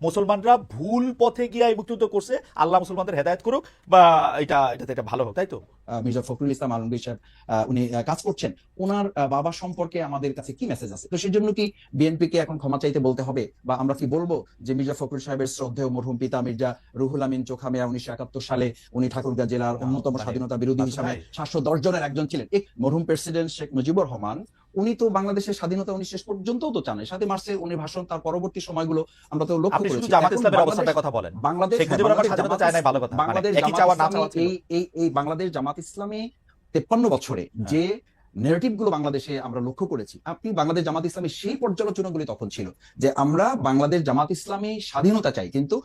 মুসলমানরা ভুল পথে গিয়ে এই মুক্তিযুদ্ধ করছে, আল্লাহ মুসলমানদের হেদায়েত করুক, বা এটাতে এটা ভালো হোক, তাই তো? মির্জা ফখরুল ইসলাম আলমগীর সাহেব উনি কাজ করছেন, ওনার বাবা সম্পর্কে আমাদের কাছে কি মেসেজ আছে? তো সেই জন্য কি বিএনপি কে এখন ক্ষমা চাইতে বলতে হবে, বা আমরা কি বলবো যে মির্জা ফখরুল সাহেবের শ্রদ্ধেয় মরহুম পিতা মির্জা রুহুল আমিন চোখা মিয়া 1971 সালে উনি ঠাকুরগাঁ জেলার অন্যতম স্বাধীনতা বিরোধী হিসাবে 710 জনের একজন ছিলেন। এই মরহুম প্রেসিডেন্ট শেখ মুজিবুর রহমান উনি তো বাংলাদেশের স্বাধীনতা উনি শেষ পর্যন্ত তো চান, 7 মার্চের উনি ভাষণ, তার পরবর্তী সময়গুলো আমরা তো লক্ষ্য আপনি শুধু করেছি। জামাত এখন ইসলামের বাংলাদেশ অবস্থাটার কথা বলেন। বাংলাদেশ শেখ মুজিবুর রহমান স্বাধীনতা চায় নাই, ভালো কথা, মানে বাংলাদেশ একই জামাত চাওয়া না ইসলামী চাওয়া ছিল। এই বাংলাদেশ জামাত ইসলামী 53 বছরে যে নেগেটিভ গুলো বাংলাদেশে আমরা লক্ষ্য করেছি, আপনি বাংলাদেশ জামাত ইসলামী সেই পর্যালোচনাগুলি তখন ছিল যে আমরা বাংলাদেশ জামাত ইসলামী স্বাধীনতা চাই, কিন্তু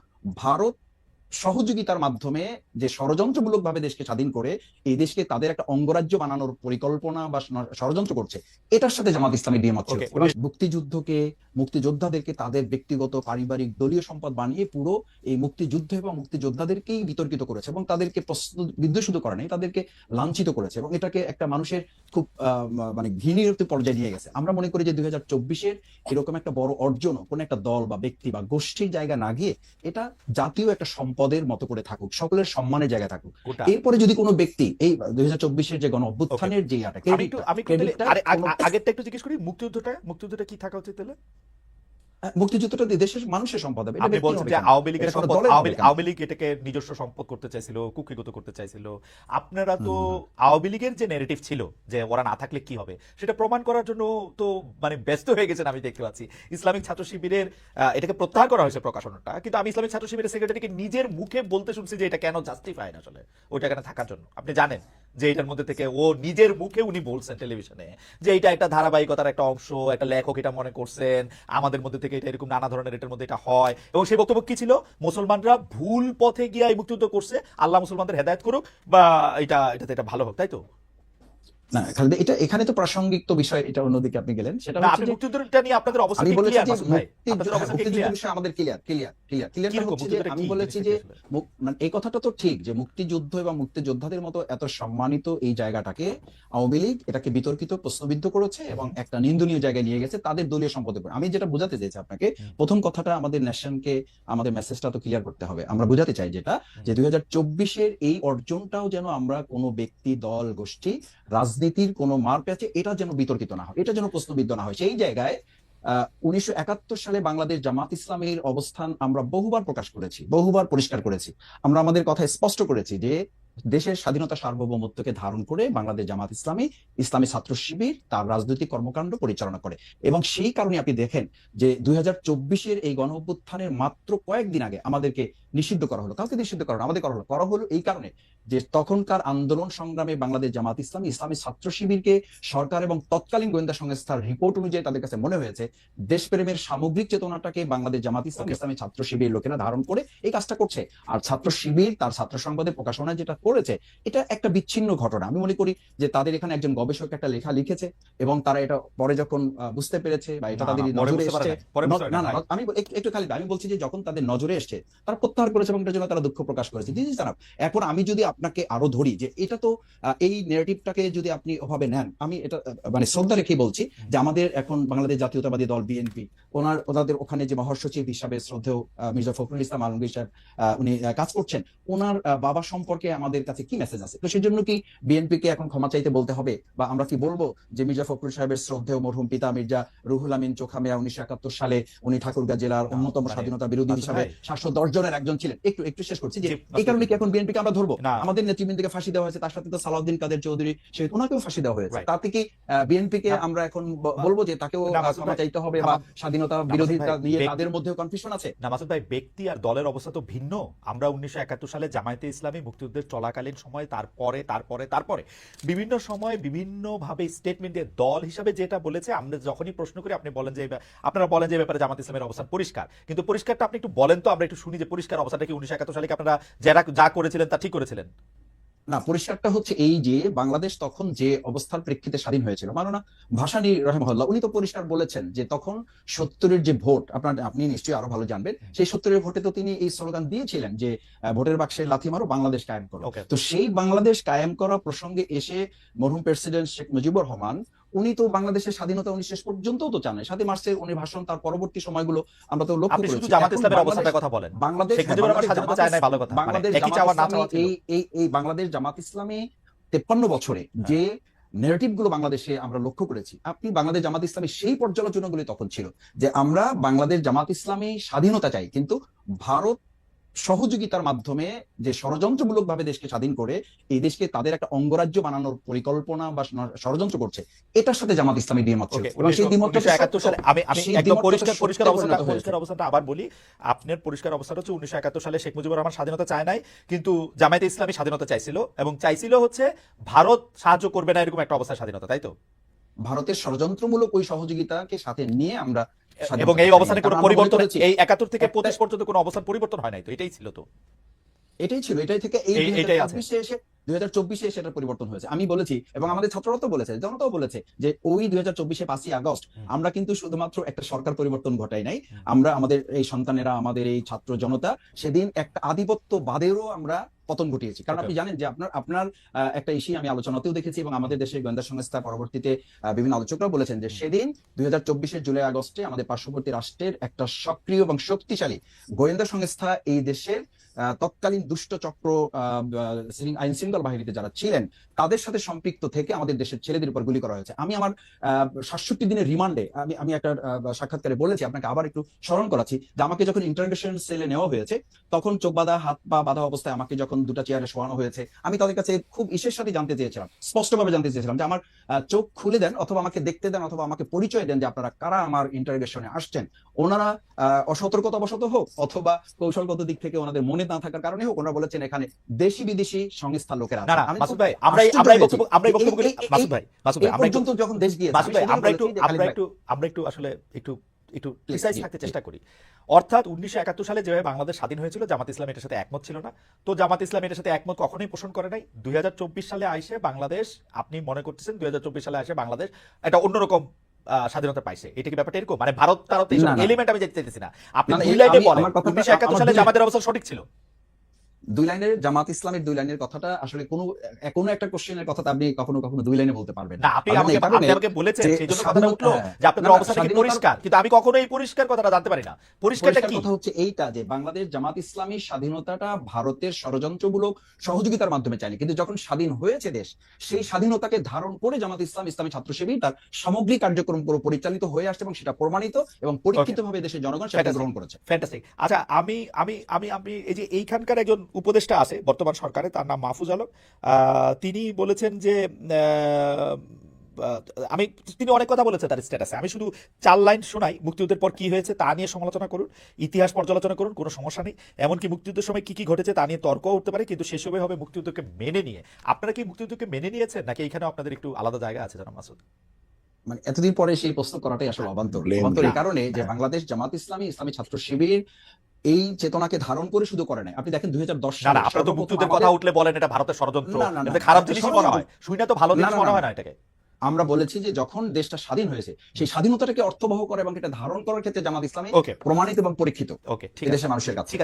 ভারত সহযোগিতার মাধ্যমে যে ষড়যন্ত্রমূলক ভাবে দেশকে স্বাধীন করে এই দেশকে তাদের একটা অঙ্গরাজ্য বানানোর পরিকল্পনা বা ষড়যন্ত্র করছে, এটার সাথে জামাত ইসলামী দ্বিমত ছিল। এবং মুক্তিযুদ্ধকে, মুক্তিযোদ্ধাদেরকে তাদের ব্যক্তিগত পারিবারিক দলীয় সম্পদ বানিয়ে পুরো এই মুক্তিযুদ্ধ এবং মুক্তিযোদ্ধাদেরকেই বিতর্কিত করেছে এবং তাদেরকে প্রশ্ন বিদ্বেষিত করে নাই, তাদেরকে লাঞ্ছিত করেছে এবং এটাকে একটা মানুষের খুব মানে ঘৃণীয় পর্যায়ে নিয়ে গেছে। আমরা মনে করি যে 2024-এর এরকম একটা বড় অর্জন কোন একটা দল বা ব্যক্তি বা গোষ্ঠীর জায়গা না গিয়ে এটা জাতীয় একটা সম্পদের মতো করে থাকুক, সকলের সম্মানের জায়গায় থাকুক। এরপরে যদি কোনো ব্যক্তি এই 2024-এর যে গণ অভ্যুত্থানের যে আগেরটা একটু জিজ্ঞেস করি, মুক্তিযুদ্ধটা কি থাকা উচিত তাহলে? মুক্তিযুদ্ধটা দেশের মানুষের সম্পদ হবে। আপনি বলছেন যে আওয়ামী লীগের সম্পদ, আওয়ামী লীগ এটাকে নিজস্ব সম্পদ করতে চাইছিল, কুক্ষিগত করতে চাইছিল। আপনারা তো আওয়ামী লীগের যে ন্যারেটিভ ছিল যে ওরা না থাকলে কি হবে, সেটা প্রমাণ করার জন্য তো মানে ব্যস্ত হয়ে গেছেন, আমি দেখতে পাচ্ছি। ইসলামিক ছাত্র শিবিরের এটাকে প্রত্যাহার করা হয়েছে প্রকাশনাটা, কিন্তু আমি ইসলামিক ছাত্র শিবিরের সেক্রেটারিকে নিজের মুখে বলতে শুনছি যে এটা কেন জাস্টিফাই না আসলে ওইটা কেন থাকার জন্য। আপনি জানেন যে এটার মধ্যে থেকে ও নিজের মুখে উনি বলছেন টেলিভিশনে যে এটা একটা ধারাবাহিকতার একটা অংশ, একটা লেখক এটা মনে করছেন, আমাদের মধ্যে থেকে এটা এরকম নানা ধরনের এটার মধ্যে এটা হয়। এবং সেই বক্তব্য কি ছিল? মুসলমানরা ভুল পথে গিয়ে এই মুক্তিযুদ্ধ করছে, আল্লাহ মুসলমানদের হেদায়েত করুক, বা এটাতে এটা ভালো হোক, তাই তো? না খালিদ, এটা এখানে তো প্রাসঙ্গিক তো বিষয়, এটা অন্যদিকে আপনি গেলেন। সেটা হচ্ছে যে মুক্তিযুদ্ধটা নিয়ে আপনাদের অবস্থা আমি কি বলেছি ক্লিয়ার যে মাসুদ ভাই? আপনাদের অবস্থা কি মুক্তিযুদ্ধের ক্লিয়ার? বিষয়ে আমাদের ক্লিয়ার কি রকম হচ্ছে যে আমি বলেছি যে মানে এই কথাটা তো ঠিক যে মুক্তিযুদ্ধ এবং মুক্তিযোদ্ধাদের মতো এত সম্মানিত এই জায়গাটাকে আওয়ামী লীগ এটাকে বিতর্কিত, প্রশ্নবিদ্ধ করেছে এবং একটা নিন্দনীয় জায়গায় নিয়ে গেছে তাদের দলীয় সম্পদের উপর। আমি যেটা বোঝাতে চাইছি আপনাকে, প্রথম কথাটা আমাদের নেশনকে, আমাদের মেসেজটা তো ক্লিয়ার করতে হবে। আমরা বোঝাতে চাই যেটা যে 2024-এর এই অর্জনটাও যেন আমরা কোনো ব্যক্তি, দল, গোষ্ঠী, রাজনীতির কোনো মার প্যাচে এটা যেন বিতর্কিত না হয়, এটা যেন প্রশ্নবিদ্ধ না হয়। সেই জায়গায় 1971 সালে বাংলাদেশ জামাত ইসলামীর অবস্থান আমরা বহুবার প্রকাশ করেছি, বহুবার পরিষ্কার করেছি। আমরা আমাদের কথা স্পষ্ট করেছি যে দেশের স্বাধীনতা সার্বভৌমত্বকে ধারণ করে বাংলাদেশ জামাত ইসলামী, ইসলামী ছাত্র শিবির তার রাজনৈতিক কর্মকাণ্ড পরিচালনা করে। এবং সেই কারণে আপনি দেখেন যে 2024-এর এই গণ অভ্যুত্থানের মাত্র কয়েকদিন আগে আমাদেরকে নিষিদ্ধ করা হলো। কাউকে নিষিদ্ধ করা হলো, আমাদের করা হলো এই কারণে যে তখনকার আন্দোলন সংগ্রামে বাংলাদেশ জামাত ইসলামী, ইসলামী ছাত্র শিবিরকে সরকার এবং তৎকালীন গোয়েন্দা সংস্থার রিপোর্ট অনুযায়ী তাদের কাছে মনে হয়েছে দেশপ্রেমের সামগ্রিক চেতনাটাকে বাংলাদেশ জামাত ইসলামী, ইসলামী ছাত্র শিবির লোকেরা ধারণ করে এই কাজটা করছে। আর ছাত্র শিবির তার ছাত্র সংবাদে প্রকাশনায় যেটা করেছে এটা একটা বিচ্ছিন্ন ঘটনা। আমি মনে করি যে তাদের এখানে একজন গবেষক একটা লেখা লিখেছে এবং তারা এটা পরে যখন বুঝতে পেরেছে বা এটা তাদের নজরে এসেছে, না না আমি একটু খালি আমি বলছি যে যখন তাদের নজরে এসছে তারা প্রত্যাহার করেছে এবং এটার জন্য তারা দুঃখ প্রকাশ করেছে। এখন আমি যদি আপনাকে আরো ধরি যে এটা তো এই নেগেটিভটাকে যদি আপনি ওভাবে নেন, আমি এটা মানে শ্রদ্ধা রেখে বলছি যে আমাদের এখন বাংলাদেশ জাতীয়তাবাদী দল বিএনপি, ওনাদের ওখানে যে মহাসচিব হিসাবে শ্রদ্ধেয় মির্জা ফখরুল ইসলাম আলমগীর সাহেব উনি কাজ করছেন, ওনার বাবা সম্পর্কে আমাদের কাছে কি মেসেজ আছে? তো সেই জন্য কি বিএনপি কে এখন ক্ষমা চাইতে বলতে হবে, বা আমরা কি বলবো যে মির্জা ফখরুল সাহেবের শ্রদ্ধেয় মরহুম পিতা মির্জা রুহুল আমিন চোখা মিয়া 1971 সালে উনি ঠাকুরগাঁ জেলার অন্যতম স্বাধীনতা বিরোধী হিসাবে 710 জনের একজন ছিলেন। একটু শেষ করছি যে এই কারণে কি এখন বিএনপি কে আমরা ধরবো? আমাদের নেতৃবৃন্দকে ফাঁসি দেওয়া হয়েছে, তার সাথে তো সালাউদ্দিন কাদের চৌধুরী শহীদ, ওনাকেও ফাঁসি দেওয়া হয়েছে। তাতে কি বিএনপি কে আমরা এখন বলবো যে তাকেও ক্ষমা চাইতে হবে বা স্বাধীনতা বিরোধিতা নিয়ে তাদের মধ্যেও কনফিউশন আছে? না মাসুদ ভাই, ব্যক্তি আর দলের অবস্থা তো ভিন্ন। আমরা 1971 সালে জামায়াতে ইসলামী মুক্তিযুদ্ধের চলাকালীন সময়, তারপরে বিভিন্ন সময় বিভিন্ন ভাবে স্টেটমেন্ট দিয়ে দল হিসাবে যেটা বলেছে, আমরা যখনই প্রশ্ন করি আপনারা বলেন যে ব্যাপারে জামাত ইসলামের অবস্থান পরিষ্কার। কিন্তু পরিষ্কারটা আপনি একটু বলেন তো, আমরা একটু শুনি যে পরিষ্কার অবস্থাটা কি 1971 সালে কি আপনারা যা করেছিলেন তা ঠিক করেছিলেন? না, পরিষ্কারটা হচ্ছে এই যে বাংলাদেশ তখন যে অবস্থার প্রেক্ষিতে স্বাধীন হয়েছিল, মাননা ভাসানী রহমতুল্লাহ উনি তো পরিষ্কার বলেছেন যে তখন 70-এর যে ভোট, আপনি নিশ্চয়ই আরো ভালো জানবেন, সেই 70-এর ভোটে তো তিনি এই স্লোগান দিয়েছিলেন যে ভোটের বাক্সে লাথি মারো, বাংলাদেশ কায়েম করো। তো সেই বাংলাদেশ কায়েম করা প্রসঙ্গে এসে মরহুম প্রেসিডেন্ট শেখ মুজিবুর রহমান উনি তো বাংলাদেশের স্বাধীনতা উনি শেষ পর্যন্ত তো চান নাই। 7ই মার্চের উনি ভাষণ, তার পরবর্তী সময়গুলো আমরা তো লক্ষ্য আপনি শুধু করেছি। জামাত এখন ইসলামের বাংলাদেশ অবস্থাটার কথা বলেন। বাংলাদেশ শেখ হ্যাঁ, মুজিবুর রহমান বাংলাদেশ স্বাধীনতা জামাত চায় নাই, ভালো কথা, মানে বাংলাদেশ একই জামাত চাওয়া না ইসলামী চাওয়া ছিল। এই বাংলাদেশ জামাত ইসলামী 53 বছরে হ্যাঁ। যে নেগেটিভ গুলো বাংলাদেশে আমরা লক্ষ্য করেছি, আপনি বাংলাদেশ জামাত ইসলামী সেই পর্যালোচনাগুলি তখন ছিল যে আমরা বাংলাদেশ জামাত ইসলামী স্বাধীনতা চাই, কিন্তু ভারত সহযোগিতার মাধ্যমে যে ষড়যন্ত্রমূলক ভাবে দেশকে স্বাধীন করে এই দেশকে তাদের একটা অঙ্গরাজ্য বানানোর পরিকল্পনা বা ষড়যন্ত্র করছে, এটার সাথে জামাত ইসলামী দ্বিমত ছিল। ওকে, এবং সেই দ্বিমতটা 1971 সালে আমি সেই একদম দ্বিমতটা পরিষ্কার সত্যে পরিষ্কার পরিণত হয়েছে। পরিষ্কার অবস্থাটা আবার বলি। আপনার পরিষ্কার অবস্থাটা হচ্ছে 1971 সালে শেখ মুজিবুর রহমান স্বাধীনতা চায় নাই, কিন্তু জামায়াতে ইসলামী স্বাধীনতা চাইছিল, এবং চাইছিল হচ্ছে ভারত সাহায্য করবে না এরকম একটা অবস্থায় স্বাধীনতা, তাই তো? ভারতের ষড়যন্ত্রমূলক ওই সহযোগিতাকে সাথে নিয়ে আমরা এবং স্বাধীনতা এই চাই। অবস্থানে কোনো কারণ আমরা মনে পরিবর্তন, করেছি এই 71 থেকে একটা- 25 পর্যন্ত কোনো অবস্থান পরিবর্তন হয় নাই, তো এটাই ছিল তো। এটাই ছিল, এটাই থেকে এই এইটাই আছে। 2024 এসে এটার পরিবর্তন হয়েছে। আমি বলেছি এবং আমাদের ছাত্ররা তো বলেছে, জনতাও বলেছে যে ওই 2024 5ই আগস্ট আমরা কিন্তু শুধুমাত্র একটা সরকার পরিবর্তন ঘটাই নাই, আমরা আমাদের এই সন্তানেরা, আমাদের এই ছাত্র জনতা সেদিন একটা আধিপত্যবাদেরও আমরা পতন ঘটিয়েছি। কারণ আপনি জানেন যে আপনার আপনার একটা ইস্যু আমি আলোচনাতেও দেখেছি এবং আমাদের দেশের গোয়েন্দা সংস্থা পরবর্তীতে বিভিন্ন আলোচকরা বলেছেন যে সেদিন 2024 জুলাই আগস্টে আমাদের পার্শ্ববর্তী রাষ্ট্রের একটা সক্রিয় এবং শক্তিশালী গোয়েন্দা সংস্থা এই দেশের তৎকালীন দুষ্ট চক্র আইন শৃঙ্খলা বাহিনীতে যারা ছিলেন তাদের সাথে সম্পৃক্ত থেকে আমাদের দেশের ছেলেদের উপর গুলি করা হয়েছে। আমি আমার 67 দিনের রিমান্ডে আমি একটা সাক্ষাৎকারে বলেছি, আপনাকে আবার একটু স্মরণ করাচ্ছি, যে আমাকে যখন ইন্টারোগেশন সেলে নেওয়া হয়েছে তখন চোখ বাঁধা, হাত পা বাঁধা অবস্থায় আমাকে যখন দুটা চেয়ারে শোয়ানো হয়েছে, আমি তাদের কাছে খুব ইসের সাথে জানতে চেয়েছিলাম, স্পষ্টভাবে জানতে চেয়েছিলাম যে আমার চোখ খুলে দেন অথবা আমাকে দেখতে দেন অথবা আমাকে পরিচয় দেন যে আপনারা কারা আমার ইন্টারোগেশনে আসছেন। ওনারা অসতর্কতাবশত হোক অথবা কৌশলগত দিক থেকে ওনাদের মনে না থাকার কারণে হোক, ওনারা বলেছেন এখানে দেশি বিদেশি সংস্থা লোকেরা না আছে। না আমি মাসুদ খুব ভাই, আশ্চর্য হয়েছি। আমরাই বক্তব্যগুলি, মাসুদ ভাই এই পর্যন্ত যখন দেশ গিয়েছে, মাসুদ আমি ভাই, সেদিনও আমরা বলেছি যে খালিদ ভাই, আমরা একটু আসলে একটু প্রিসাইজ থাকতে চেষ্টা করি। অর্থাৎ 1971 সালে যেভাবে বাংলাদেশ স্বাধীন হয়েছিল, জামাত ইসলাম এটার সাথে একমত ছিল না। তো জামাত ইসলাম এটার সাথে একমত কখনোই পোষণ করে নাই। 2024 সালে আইসে বাংলাদেশ, আপনি মনে করতেছেন 2024 সালে আইসে বাংলাদেশ একটা অন্যরকম স্বাধীনতা পাইছে, এটা কি ব্যাপারটা এরকম? মানে ভারত তারত না, না। এলিমেন্ট আমি যেতে চাইতেছি না, আপনি না, না, দুই লাইনে আমি- বলেন আমার কথাটা- 1971 সালে আমার জামাতের অবস্থা সঠিক ছিল। দুই লাইনের জামাত ইসলামের দুই লাইনের কথাটা আসলে কোনো একটা কোশ্চেনের কথা আপনি কখনো কখনো দুই লাইনে বলতে পারবেন না, আপনি পারবেন না, এই কারণে আমাকে বলেছেন, যে সেই জন্য কথাটা স্বাধীনতা- উঠলো হ্যাঁ। যে আপনাদের না, না, অবস্থাটা কি স্বাধীনতার- পরিষ্কার, কিন্তু আমি কখনো এই পরিষ্কার কথাটা জানতে পারি না। পরিষ্কারটা পরিষ্কার কি? কথা হচ্ছে এইটা যে বাংলাদেশ জামাত ইসলামী স্বাধীনতাটা ভারতের ষড়যন্ত্রমূলক সহযোগিতার মাধ্যমে চায়নি, কিন্তু যখন স্বাধীন হয়েছে দেশ, সেই স্বাধীনতাকে ধারণ করে জামাত ইসলাম, ইসলামী ছাত্র শিবির তার সামগ্রিক কার্যক্রম পুরো পরিচালিত হয়ে আসছে এবং সেটা প্রমাণিত এবং পরীক্ষিতভাবে দেশের জনগণ সেটা গ্রহণ করেছে। ফ্যান্টাস্টিক। আচ্ছা, আমি আমি আমি আমি এই যে এইখানকার একজন উপদেষ্টা আছে বর্তমান সরকারে, তার নাম মাহফুজ আলম। তিনি বলেছেন যে আমি তিনি অনেক কথা বলেছে তার স্ট্যাটাসে, আমি শুধু 4 লাইন শোনাই। মুক্তিযুদ্ধের পর কি হয়েছে তা নিয়ে সমালোচনা করুন, ইতিহাস পর্যালোচনা করুন, কোনো সমস্যা নেই। এমনকি মুক্তিযুদ্ধের সময় কি কি ঘটেছে তা নিয়ে তর্কও উঠতে পারে, কিন্তু সেসবে হবে মুক্তিযুদ্ধকে মেনে নিয়ে। আপনারা কি মুক্তিযুদ্ধকে মেনে নিয়েছেন, নাকি এখানে আপনাদের একটু আলাদা জায়গা আছে জানাব মাসুদ? মানে এতদিন পরে সেই প্রশ্ন করাটাই আসলে অবান্তর। অবান্তর এই কারণে যে বাংলাদেশ জামাত ইসলামী, ইসলামী ছাত্র শিবির এই চেতনাকে ধারণ করে শুধু করে নাই। আপনি দেখেন 2010 না না, সালে আপনারা তো মুক্তিযুদ্ধের কথা উঠলে বলেন এটা ভারতের ষড়যন্ত্র, না, না, না, এটা খারাপ এটা জিনিসই মনে হয়, শুই না তো ভালো জিনিস না, না, মনে না, হয় না এটাকে। আমরা বলেছি যে যখন দেশটা স্বাধীন হয়েছে সেই স্বাধীনতাটাকে অর্থবহ করে এবং এটা ধারণ করার ক্ষেত্রে জামাত ইসলামী ওকে প্রমাণিত এবং পরীক্ষিত ওকে, ঠিক এই আছে, দেশের মানুষের কাছে। ঠিক আছে।